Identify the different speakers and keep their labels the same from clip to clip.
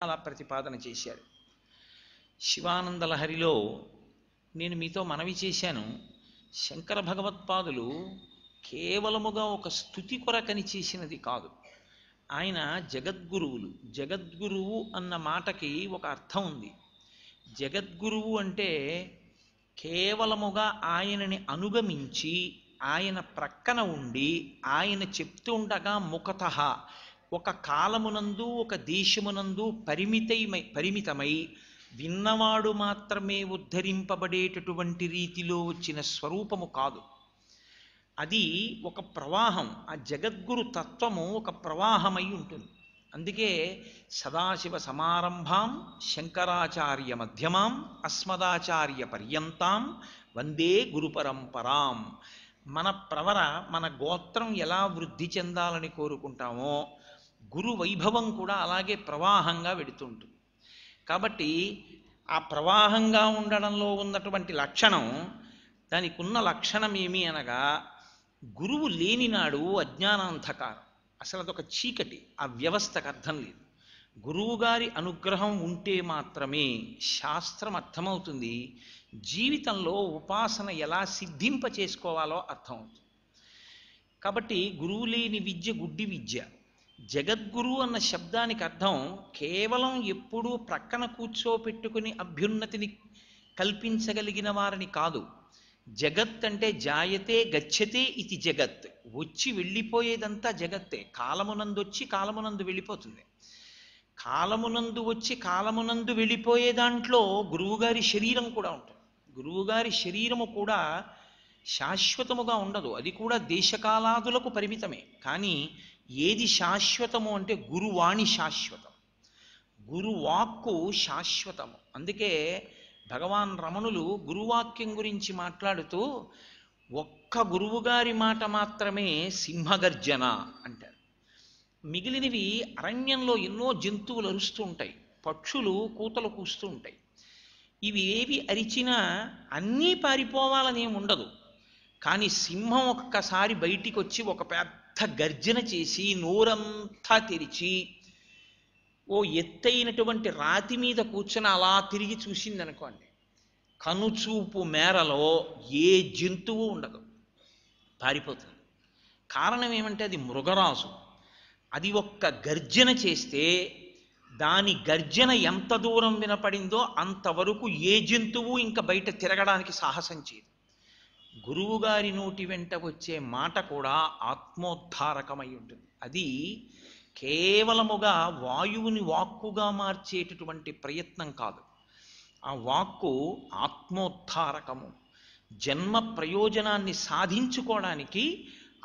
Speaker 1: అలా ప్రతిపాదన చేశారు. శివానంద లహరిలో నేను మీతో మనవి చేశాను, శంకర భగవత్పాదులు కేవలముగా ఒక స్తుతి కొరకని చేసినది కాదు. ఆయన జగద్గురువులు. జగద్గురువు అన్న మాటకి ఒక అర్థం ఉంది. జగద్గురువు అంటే కేవలముగా ఆయనని అనుగమించి ఆయన ప్రక్కన ఉండి ఆయన చెప్తుండగా ముఖతః ఒక కాలమునందు ఒక దేశమునందు పరిమితమై విన్నవాడు మాత్రమే ఉద్ధరింపబడేటటువంటి రీతిలో వచ్చిన స్వరూపము కాదు. అది ఒక ప్రవాహం. ఆ జగద్గురు తత్వము ఒక ప్రవాహమై ఉంటుంది. అందుకే సదాశివ సమారంభాం శంకరాచార్య మధ్యమాం అస్మదాచార్య పర్యంతాం వందే గురు పరంపరాం. మన ప్రవర మన గోత్రం ఎలా వృద్ధి చెందాలని కోరుకుంటామో గురు వైభవం కూడా అలాగే ప్రవాహంగా వెడుతుంటుంది. కాబట్టి ఆ ప్రవాహంగా ఉండడంలో ఉన్నటువంటి లక్షణం, దానికి ఉన్న లక్షణం ఏమి అనగా, గురువు లేనినాడు అజ్ఞానాంధకారం, అసలు అదొక చీకటి, ఆ వ్యవస్థకు అర్థం లేదు. గురువుగారి అనుగ్రహం ఉంటే మాత్రమే శాస్త్రం అర్థమవుతుంది, జీవితంలో ఉపాసన ఎలా సిద్ధింప చేసుకోవాలో అర్థమవుతుంది. కాబట్టి గురువు లేని విద్య గుడ్డి విద్య. జగద్గురు అన్న శబ్దానికి అర్థం కేవలం ఎప్పుడూ ప్రక్కన కూర్చోపెట్టుకుని అభ్యున్నతిని కల్పించగలిగిన వారిని కాదు. జగత్ అంటే జాయతే గచ్చతే ఇది జగత్. వచ్చి వెళ్ళిపోయేదంతా జగత్తే. కాలమునందు వచ్చి కాలమునందు వెళ్ళిపోతుంది. కాలమునందు వచ్చి కాలమునందు వెళ్ళిపోయే దాంట్లో గురువుగారి శరీరం కూడా ఉంటుంది. గురువుగారి శరీరము కూడా శాశ్వతముగా ఉండదు, అది కూడా దేశకాలాదులకు పరిమితమే. కానీ ఏది శాశ్వతము అంటే గురువాణి శాశ్వతం, గురువాక్కు శాశ్వతము. అందుకే భగవాన్ రమణులు గురువాక్యం గురించి మాట్లాడుతూ ఒక్క గురువుగారి మాట మాత్రమే సింహగర్జన అంటారు. మిగిలినవి అరణ్యంలో ఎన్నో జంతువులు అరుస్తూ ఉంటాయి, పక్షులు కూతలు కూస్తూ ఉంటాయి. ఇవి ఏవి అరిచినా అన్నీ పారిపోవాలని ఉండదు. కానీ సింహం ఒక్కసారి బయటికి వచ్చి ఒక పెద్ద గర్జన చేసి నోరంతా తెరిచి ఓ ఎత్తైనటువంటి రాతి మీద కూర్చొని అలా తిరిగి చూసిందనుకోండి, కనుచూపు మేరలో ఏ జంతువు ఉండదు, పారిపోతుంది. కారణం ఏమంటే అది మృగరాజు. అది ఒక్క గర్జన చేస్తే దాని గర్జన ఎంత దూరం వినపడిందో అంతవరకు ఏ జంతువు ఇంకా బయట తిరగడానికి సాహసం చేయదు. గురువుగారి నోటి వెంట వచ్చే మాట కూడా ఆత్మోద్ధారకమై ఉంటుంది. అది కేవలముగా వాయువుని వాక్కుగా మార్చేటటువంటి ప్రయత్నం కాదు. ఆ వాక్కు ఆత్మోద్ధారకము. జన్మ ప్రయోజనాన్ని సాధించుకోవడానికి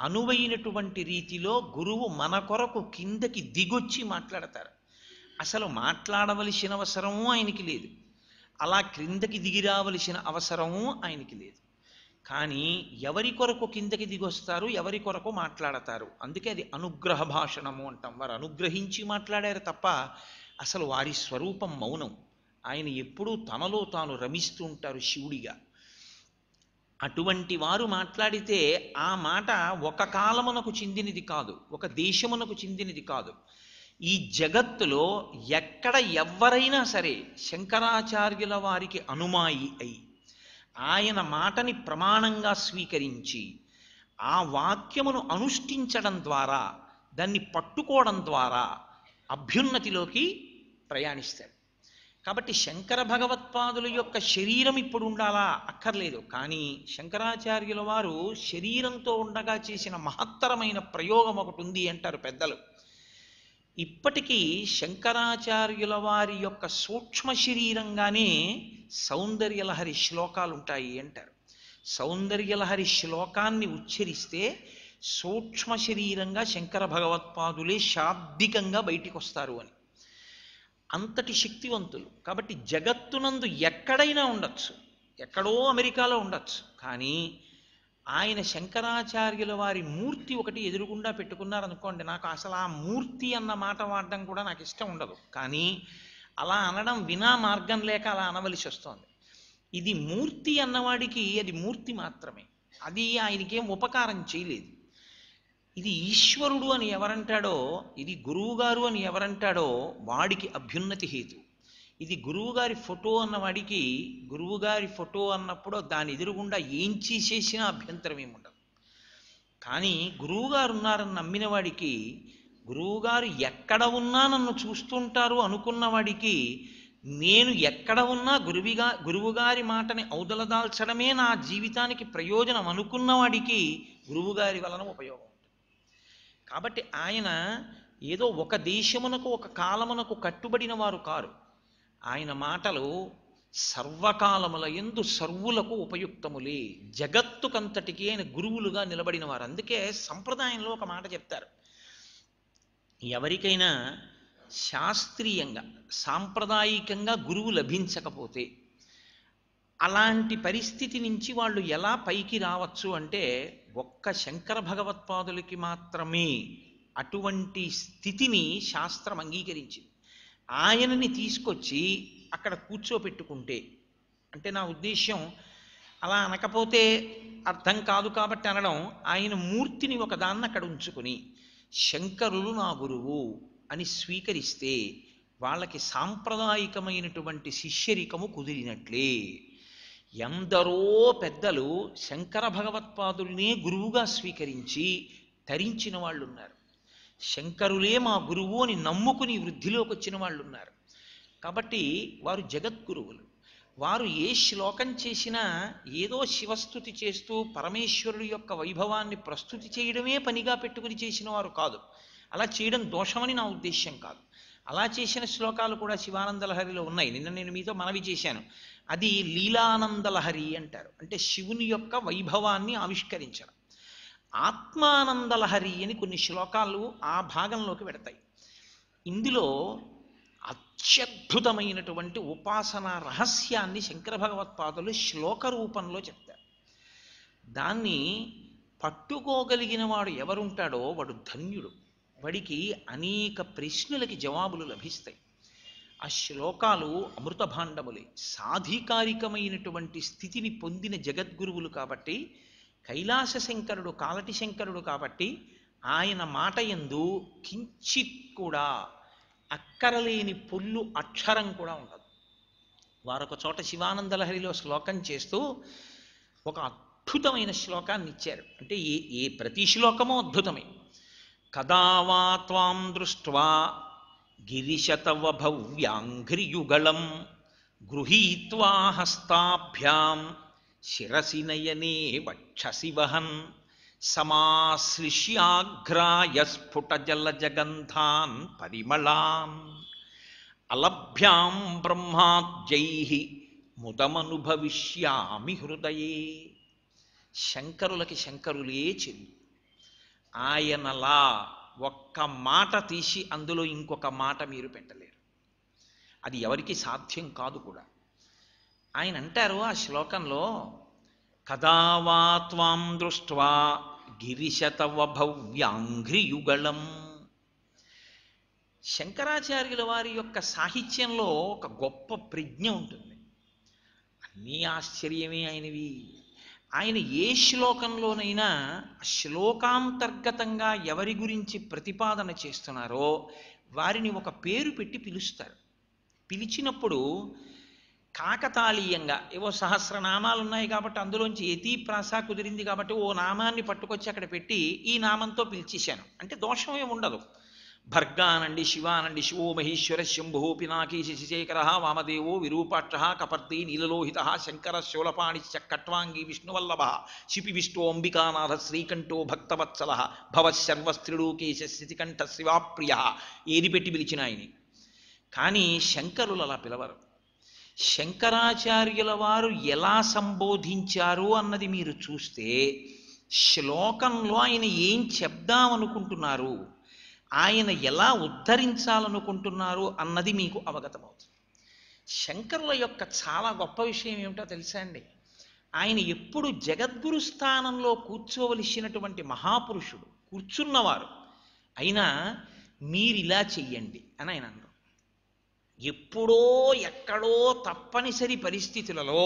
Speaker 1: అనువైనటువంటి రీతిలో గురువు మన కొరకు కిందకి దిగొచ్చి మాట్లాడతారు. అసలు మాట్లాడవలసిన అవసరము ఆయనకి లేదు, అలా క్రిందకి దిగి రావలసిన అవసరము ఆయనకి లేదు. కానీ ఎవరి కొరకు కిందకి దిగొస్తారు, ఎవరి కొరకు మాట్లాడతారు. అందుకే అది అనుగ్రహ భాషణము అంటాం. వారు అనుగ్రహించి మాట్లాడారు తప్ప అసలు వారి స్వరూపం మౌనం. ఆయన ఎప్పుడూ తనలో తాను రమిస్తూ ఉంటారు శివుడిగా. అటువంటి వారు మాట్లాడితే ఆ మాట ఒక కాలమునకు చెందినది కాదు, ఒక దేశమునకు చెందినది కాదు. ఈ జగత్తులో ఎక్కడ ఎవరైనా సరే శంకరాచార్యుల వారికి అనుమాయి అయి ఆయన మాటని ప్రమాణంగా స్వీకరించి ఆ వాక్యమును అనుష్ఠించడం ద్వారా, దాన్ని పట్టుకోవడం ద్వారా అభ్యున్నతిలోకి ప్రయాణిస్తాడు. కాబట్టి శంకర భగవత్పాదుల యొక్క శరీరం ఇప్పుడు ఉండాలా అక్కర్లేదు. కానీ శంకరాచార్యుల వారు శరీరంతో ఉండగా చేసిన మహత్తరమైన ప్రయోగం ఒకటి ఉంది అంటారు పెద్దలు. ఇప్పటికీ శంకరాచార్యుల వారి యొక్క సూక్ష్మ శరీరంగానే సౌందర్యలహరి శ్లోకాలు ఉంటాయి అంటారు. సౌందర్యలహరి శ్లోకాన్ని ఉచ్చరిస్తే సూక్ష్మ శరీరంగా శంకర భగవత్పాదులే శాబ్దికంగా బయటికి వస్తారు అని. అంతటి శక్తివంతులు. కాబట్టి జగత్తునందు ఎక్కడైనా ఉండొచ్చు, ఎక్కడో అమెరికాలో ఉండొచ్చు, కానీ ఆయన శంకరాచార్యుల వారి మూర్తి ఒకటి ఎదురుగుండా పెట్టుకున్నారనుకోండి, నాకు అసలు ఆ మూర్తి అన్న మాట వాడడం కూడా నాకు ఇష్టం ఉండదు. కానీ అలా అనడం వినా మార్గం లేక అలా అనవలసి వస్తుంది. ఇది మూర్తి అన్నవాడికి అది మూర్తి మాత్రమే, అది ఆయనకేం ఉపకారం చేయలేదు. ఇది ఈశ్వరుడు అని ఎవరంటాడో, ఇది గురువుగారు అని ఎవరంటాడో వాడికి అభ్యున్నతి హేతు. ఇది గురువుగారి ఫోటో అన్నవాడికి, గురువుగారి ఫోటో అన్నప్పుడు దాని ఎదురుగుండా ఏం చేసేసినా అభ్యంతరం ఏముండదు. కానీ గురువుగారు ఉన్నారని నమ్మిన వాడికి, గురువుగారు ఎక్కడ ఉన్నా నన్ను చూస్తుంటారు అనుకున్న వాడికి, నేను ఎక్కడ ఉన్నా గురువుగారి మాటని ఔదలదాల్చడమే నా జీవితానికి ప్రయోజనం అనుకున్న వాడికి గురువుగారి వలన ఉపయోగం. కాబట్టి ఆయన ఏదో ఒక దేశమునకు ఒక కాలమునకు కట్టుబడిన వారు కారు. ఆయన మాటలు సర్వకాలముల యందు సర్వులకు ఉపయుక్తములే, జగత్తుకంతటికి ఆయన గురువులుగా నిలబడిన వారు. అందుకే సంప్రదాయంలో ఒక మాట చెప్తారు, ఎవరికైనా శాస్త్రీయంగా సాంప్రదాయికంగా గురువు లభించకపోతే అలాంటి పరిస్థితి నుంచి వాళ్ళు ఎలా పైకి రావచ్చు అంటే, ఒక్క శంకర భగవత్పాదులకి మాత్రమే అటువంటి స్థితిని శాస్త్రం అంగీకరించింది. ఆయనని తీసుకొచ్చి అక్కడ కూర్చోపెట్టుకుంటే, అంటే నా ఉద్దేశ్యం అలా అనకపోతే అర్థం కాదు కాబట్టి అనడం, ఆయన మూర్తిని ఒకదాన్ని అక్కడ ఉంచుకుని శంకరులు నా గురువు అని స్వీకరిస్తే వాళ్ళకి సాంప్రదాయికమైనటువంటి శిష్యరికము కుదిరినట్లే. ఎందరో పెద్దలు శంకర భగవత్పాదుల్నే గురువుగా స్వీకరించి తరించిన వాళ్ళు ఉన్నారు. శంకరులే మా గురువు అని నమ్ముకుని వృద్ధిలోకి వచ్చిన వాళ్ళు ఉన్నారు. కాబట్టి వారు జగద్గురువులు. వారు ఏ శ్లోకం చేసినా ఏదో శివస్తుతి చేస్తూ పరమేశ్వరుడు యొక్క వైభవాన్ని ప్రస్తుతి చేయడమే పనిగా పెట్టుకుని చేసిన వారు కాదు. అలా చేయడం దోషమని నా ఉద్దేశ్యం కాదు. అలా చేసిన శ్లోకాలు కూడా శివానందలహరిలో ఉన్నాయి. నిన్న నేను మీతో మనవి చేశాను. అది లీలానందలహరి అంటారు, అంటే శివుని యొక్క వైభవాన్ని ఆవిష్కరించడం. ఆత్మానందలహరి అని కొన్ని శ్లోకాలు ఆ భాగంలోకి పెడతాయి. ఇందులో అత్యద్భుతమైనటువంటి ఉపాసనా రహస్యాన్ని శంకర భగవత్పాదులు శ్లోక రూపంలో చెప్తారు. దాన్ని పట్టుకోగలిగిన వాడు ఎవరుంటాడో వాడు ధన్యుడు. వాడికి అనేక ప్రశ్నలకి జవాబులు లభిస్తాయి. ఆ శ్లోకాలు అమృత భాండములే. సాధికారికమైనటువంటి స్థితిని పొందిన జగద్గురువులు కాబట్టి, కైలాస శంకరుడు కాలటి శంకరుడు కాబట్టి ఆయన మాట యందు కించిత్ కూడా అక్కరలేని పొల్లు అక్షరం కూడా ఉండదు. వారొక చోట శివానందలహరిలో శ్లోకం చేస్తూ ఒక అద్భుతమైన శ్లోకాన్ని ఇచ్చారు. అంటే ఏ ప్రతి శ్లోకమో అద్భుతమే. కదా వా త్వాం దృష్ట్వా గిరిశతవ భవ్యాంఘ్రియుగళం గృహీత్వా హస్తాభ్యాం శిరసి నయనే వక్షసి వహన్ సమాశ్లిష్యాఘ్రాయ స్ఫుట జల జగంధాన్ పరిమళాన్ అలభ్యాం బ్రహ్మాద్యైః ముదమనుభవిష్యామి హృదయే. శంకరులకి శంకరులే చెల్లు. ఆయనలా ఒక్క మాట తీసి అందులో ఇంకొక మాట మీరు పెట్టలేరు. అది ఎవరికి సాధ్యం కాదు కూడా. ఆయన అంటారు ఆ శ్లోకంలో, కదా వా త్వాం దృష్ట్వా గిరిశతవ భవ్యాంఘ్రియుగళం. శంకరాచార్యుల వారి యొక్క సాహిత్యంలో ఒక గొప్ప ప్రజ్ఞ ఉంటుంది. అన్నీ ఆశ్చర్యమే ఆయనవి. ఆయన ఏ శ్లోకంలోనైనా శ్లోకాంతర్గతంగా ఎవరి గురించి ప్రతిపాదన చేస్తున్నారో వారిని ఒక పేరు పెట్టి పిలుస్తారు. పిలిచినప్పుడు కాకతాళీయంగా ఏవో సహస్రనామాలు ఉన్నాయి కాబట్టి అందులోంచి యతి ప్రాస కుదిరింది కాబట్టి ఓ నామాన్ని పట్టుకొచ్చి అక్కడ పెట్టి ఈ నామంతో పిలిచేశాను అంటే దోషం ఏమి ఉండదు. భర్గానండి, శివానండి, శివో మహేశ్వర శంభో పినాకీ శశిశేఖర వామదేవో విరూపాక్ష కపర్ది నీలలోహిత శంకర శూలపాణిశ్చ కట్వాంగి విష్ణువల్లభ శిపి విష్ణు అంబికానాథ శ్రీకంఠో భక్తవత్సల భవశర్వస్త్రిలోకేశ స్థితికంఠ శివాప్రియ ఏది పెట్టి పిలిచిన ఆయన్ని. కానీ శంకరులు అలా పిలవరు. శంకరాచార్యుల వారు ఎలా సంబోధించారు అన్నది మీరు చూస్తే శ్లోకంలో ఆయన ఏం చెప్దామనుకుంటున్నారు, ఆయన ఎలా ఉద్ధరించాలనుకుంటున్నారు అన్నది మీకు అవగతమవుతుంది. శంకరుల యొక్క చాలా గొప్ప విషయం ఏమిటో తెలుసా అండి? ఆయన ఎప్పుడు జగద్గురు స్థానంలో కూర్చోవలసినటువంటి మహాపురుషుడు, కూర్చున్నవారు. అయినా మీరిలా చెయ్యండి అని ఆయన అన్నారు. ఎప్పుడో ఎక్కడో తప్పనిసరి పరిస్థితులలో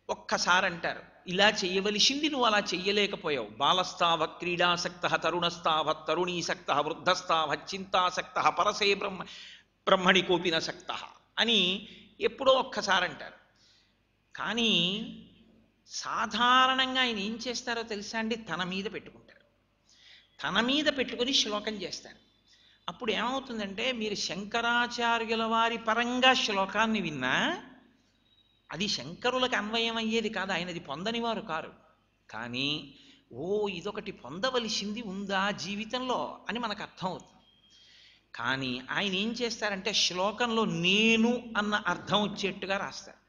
Speaker 1: ఒక్కసారి అంటారు, ఇలా చెయ్యవలసింది నువ్వు అలా చెయ్యలేకపోయావు. బాలస్తావ క్రీడాసక్త, తరుణస్తావ తరుణీసక్త, వృద్ధస్తావ చింతాసక్త, పరసే బ్రహ్మణి కోపినసక్త అని ఎప్పుడో ఒక్కసారి అంటారు. కానీ సాధారణంగా ఆయన ఏం చేస్తారో తెలుసా అండి? తన మీద పెట్టుకుంటారు. తన మీద పెట్టుకుని శ్లోకం చేస్తారు. అప్పుడు ఏమవుతుందంటే, మీరు శంకరాచార్యుల వారి పరంగా శ్లోకాన్ని విన్నా అది శంకరులకు అన్వయం అయ్యేది కాదు, ఆయనది పొందని వారు కారు. కానీ ఇదొకటి పొందవలసింది ఉందా జీవితంలో అని మనకు అర్థం అవుతుంది. కానీ ఆయన ఏం చేస్తారంటే, శ్లోకంలో నేను అన్న అర్థం వచ్చేట్టుగా రాస్తారు.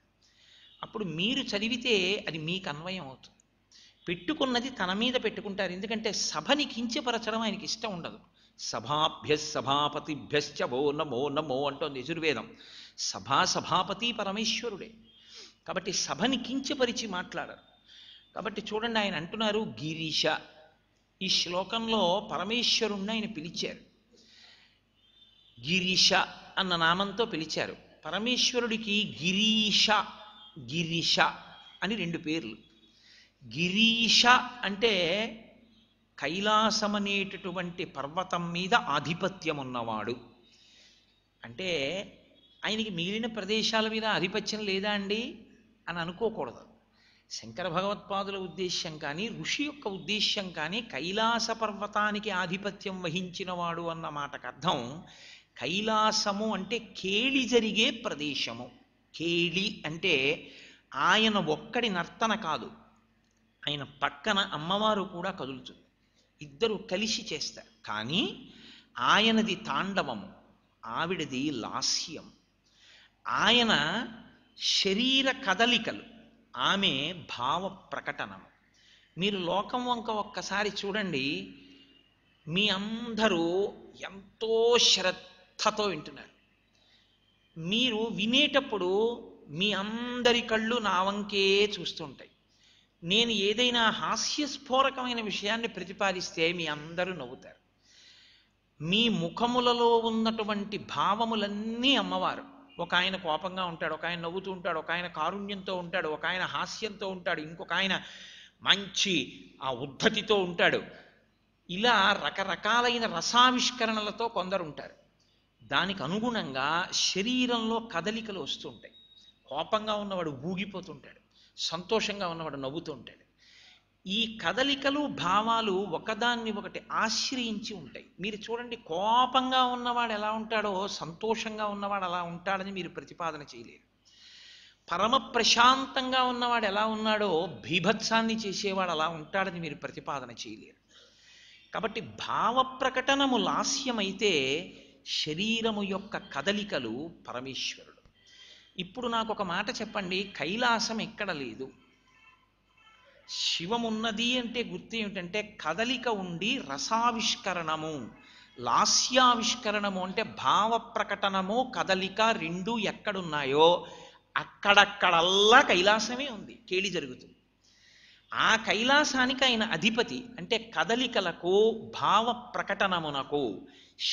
Speaker 1: అప్పుడు మీరు చదివితే అది మీకు అన్వయం అవుతుంది. పెట్టుకున్నది తన మీద పెట్టుకుంటారు. ఎందుకంటే సభని కించపరచడం ఆయనకి ఇష్టం ఉండదు. సభాభ్య సభాపతిభ్యశ్చ వో నమో నమో అంటోంది యజుర్వేదం. సభాపతి పరమేశ్వరుడే. కాబట్టి సభని కించపరిచి మాట్లాడరు. కాబట్టి చూడండి, ఆయన అంటున్నారు గిరీశ. ఈ శ్లోకంలో పరమేశ్వరుణ్ణి ఆయన పిలిచారు, గిరీశ అన్న నామంతో పిలిచారు. పరమేశ్వరుడికి గిరీశ అని 2 పేర్లు. గిరీశ అంటే కైలాసమనేటటువంటి పర్వతం మీద ఆధిపత్యం ఉన్నవాడు. అంటే ఆయనకి మిగిలిన ప్రదేశాల మీద ఆధిపత్యం లేదా అండి అని అనుకోకూడదు. శంకర భగవత్పాదుల ఉద్దేశ్యం కానీ, ఋషి యొక్క ఉద్దేశ్యం కానీ కైలాస పర్వతానికి ఆధిపత్యం వహించినవాడు అన్న మాటకు అర్థం, కైలాసము అంటే కేళి జరిగే ప్రదేశము. కేళి అంటే ఆయన ఒక్కడి నర్తన కాదు, ఆయన పక్కన అమ్మవారు కూడా కదులుతుంది, ఇద్దరు కలిసి చేస్తారు. కానీ ఆయనది తాండవము, ఆవిడది లాస్యం. ఆయన శరీర కదలికలు, ఆమె భావ ప్రకటనము. మీరు లోకం వంక ఒక్కసారి చూడండి, మీ అందరూ ఎంతో శ్రద్ధతో వింటున్నారు. మీరు వినేటప్పుడు మీ అందరి కళ్ళు నా వంకే చూస్తుంటాయి. నేను ఏదైనా హాస్యస్ఫోరకమైన విషయాన్ని ప్రతిపాదిస్తే మీ అందరూ నవ్వుతారు. మీ ముఖములలో ఉన్నటువంటి భావములన్నీ అమ్మవారు. ఒక ఆయన కోపంగా ఉంటాడు, ఒక ఆయన నవ్వుతూ ఉంటాడు, ఒక ఆయన కారుణ్యంతో ఉంటాడు, ఒక ఆయన హాస్యంతో ఉంటాడు, ఇంకొక ఆయన మంచి ఉద్ధతితో ఉంటాడు. ఇలా రకరకాలైన రసావిష్కరణలతో కొందరు ఉంటారు. దానికి అనుగుణంగా శరీరంలో కదలికలు వస్తుంటాయి. కోపంగా ఉన్నవాడు ఊగిపోతుంటాడు, సంతోషంగా ఉన్నవాడు నవ్వుతూ ఉంటాడు. ఈ కదలికలు భావాలు ఒకదాన్ని ఒకటి ఆశ్రయించి ఉంటాయి. మీరు చూడండి, కోపంగా ఉన్నవాడు ఎలా ఉంటాడో సంతోషంగా ఉన్నవాడు అలా ఉంటాడని మీరు ప్రతిపాదన చేయలేరు. పరమ ప్రశాంతంగా ఉన్నవాడు ఎలా ఉన్నాడో బీభత్సాన్ని చేసేవాడు అలా ఉంటాడని మీరు ప్రతిపాదన చేయలేరు. కాబట్టి భావ ప్రకటనము లాస్యమైతే శరీరము యొక్క కదలికలు పరమేశ్వరుడు. ఇప్పుడు నాకు ఒక మాట చెప్పండి, కైలాసం ఎక్కడ లేదు? శివమున్నది అంటే గుర్తు ఏమిటంటే కదలిక ఉండి రసావిష్కరణము, లాస్యావిష్కరణము అంటే భావ ప్రకటనము కదలిక 2 ఎక్కడున్నాయో అక్కడక్కడల్లా కైలాసమే ఉంది, కేళి జరుగుతుంది. ఆ కైలాసానికి ఆయన అధిపతి. అంటే కదలికలకు, భావ ప్రకటనమునకు,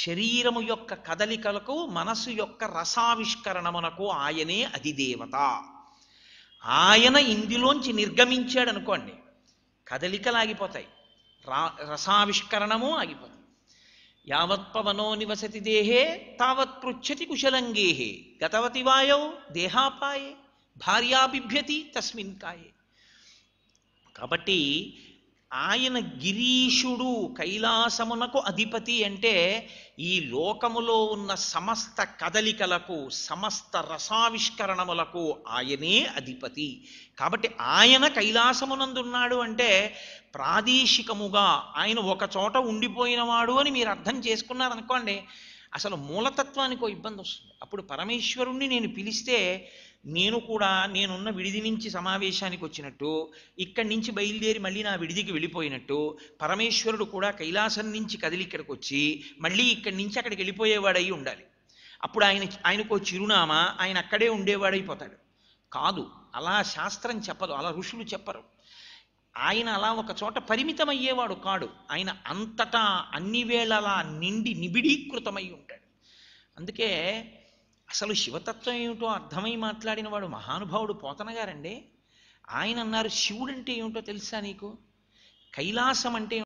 Speaker 1: శరీరము యొక్క కదలికలకు, మనసు యొక్క రసావిష్కరణమునకు ఆయనే అధిదేవత. ఆయన ఇందులోంచి నిర్గమించాడు అనుకోండి, కదలికలు ఆగిపోతాయి, రసావిష్కరణము ఆగిపోతాయి. యావత్ పవనో నివసతి దేహే తావత్ పృచ్చతి కుశలంగేహే గతవతి వాయౌ దేహాపాయే భార్యా బిభ్యతి తస్మిన్ కాయే. కాబట్టి ఆయన గిరీశుడు, కైలాసమునకు అధిపతి. అంటే ఈ లోకములో ఉన్న సమస్త కదలికలకు, సమస్త రసావిష్కరణములకు ఆయనే అధిపతి. కాబట్టి ఆయన కైలాసమునందున్నాడు అంటే ప్రాదేశికముగా ఆయన ఒక చోట ఉండిపోయినవాడు అని మీరు అర్థం చేసుకున్నారనుకోండి, అసలు మూలతత్వానికి ఇబ్బంది వస్తుంది. అప్పుడు పరమేశ్వరుణ్ణి నేను పిలిస్తే నేను కూడా నేనున్న విడిది నుంచి సమావేశానికి వచ్చినట్టు, ఇక్కడి నుంచి బయలుదేరి మళ్ళీ నా విడిదికి వెళ్ళిపోయినట్టు, పరమేశ్వరుడు కూడా కైలాసం నుంచి కదిలి ఇక్కడికి వచ్చి మళ్ళీ ఇక్కడి నుంచి అక్కడికి వెళ్ళిపోయేవాడై ఉండాలి. అప్పుడు ఆయనకు చిరునామా, ఆయన అక్కడే ఉండేవాడైపోతాడు. కాదు, అలా శాస్త్రం చెప్పదు, అలా ఋషులు చెప్పరు. ఆయన అలా ఒక చోట పరిమితమయ్యేవాడు కాడు. ఆయన అంతటా అన్ని వేళలా నిండి నిబిడీకృతమై ఉంటాడు. అందుకే అసలు శివతత్వం ఏమిటో అర్థమై మాట్లాడిన వాడు మహానుభావుడు పోతన గారండి. ఆయన అన్నారు శివుడు అంటే ఏమిటో తెలుసా నీకు? కైలాసం అంటే